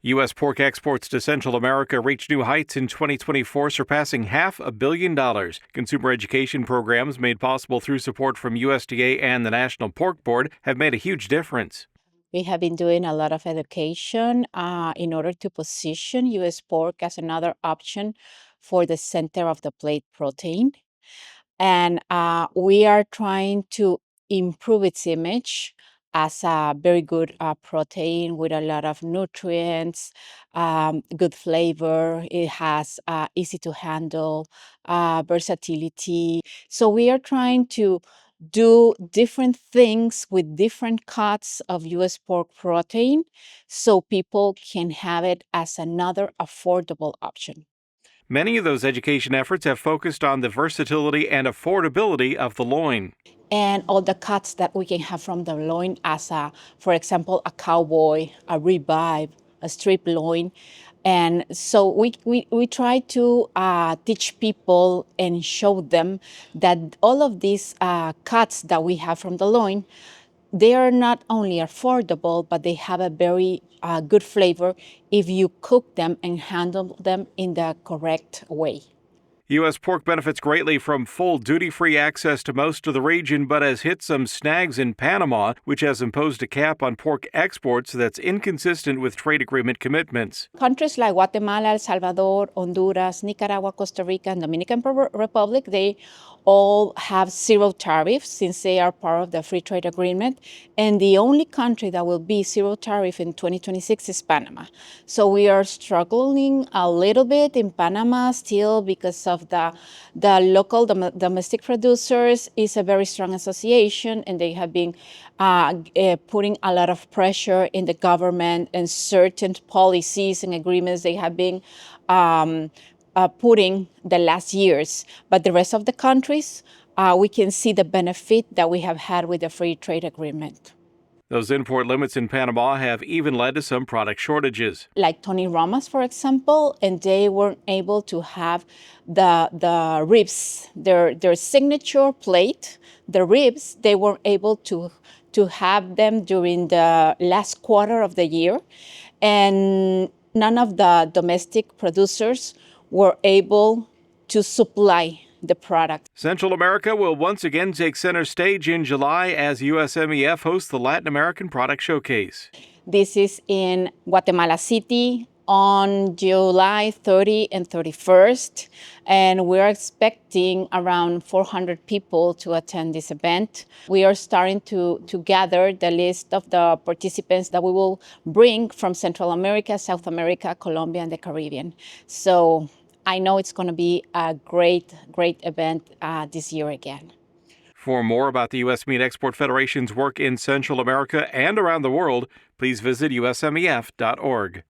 U.S. pork exports to Central America reached new heights in 2024, surpassing $500 million. Consumer education programs made possible through support from USDA and the National Pork Board have made a huge difference. We have been doing a lot of education in order to position U.S. pork as another option for the center of the plate protein. And we are trying to improve its image as a very good protein with a lot of nutrients, good flavor. It has easy to handle, versatility. So we are trying to do different things with different cuts of U.S. pork protein so people can have it as another affordable option. Many of those education efforts have focused on the versatility and affordability of the loin. And all the cuts that we can have from the loin as for example, a cowboy, a ribeye, a strip loin. And so we try to teach people and show them that all of these cuts that we have from the loin, they are not only affordable, but they have a very good flavor if you cook them and handle them in the correct way. U.S. pork benefits greatly from full duty-free access to most of the region, but has hit some snags in Panama, which has imposed a cap on pork exports that's inconsistent with trade agreement commitments. Countries like Guatemala, El Salvador, Honduras, Nicaragua, Costa Rica, and Dominican Republic, they all have zero tariffs since they are part of the free trade agreement. And the only country that will be zero tariff in 2026 is Panama. So we are struggling a little bit in Panama still because of the local domestic producers is a very strong association, and they have been putting a lot of pressure in the government and certain policies and agreements they have been putting the last years. But the rest of the countries, we can see the benefit that we have had with the free trade agreement. Those import limits in Panama have even led to some product shortages. Like Tony Roma's, for example, and they weren't able to have the ribs, their signature plate, the ribs, they weren't able to have them during the last quarter of the year. And none of the domestic producers were able to supply the product. Central America will once again take center stage in July as USMEF hosts the Latin American Product Showcase. This is in Guatemala City on July 30 and 31st, and we're expecting around 400 people to attend this event. We are starting to gather the list of the participants that we will bring from Central America, South America, Colombia, and the Caribbean. So I know it's going to be a great event this year again. For more about the U.S. Meat Export Federation's work in Central America and around the world, please visit usmef.org.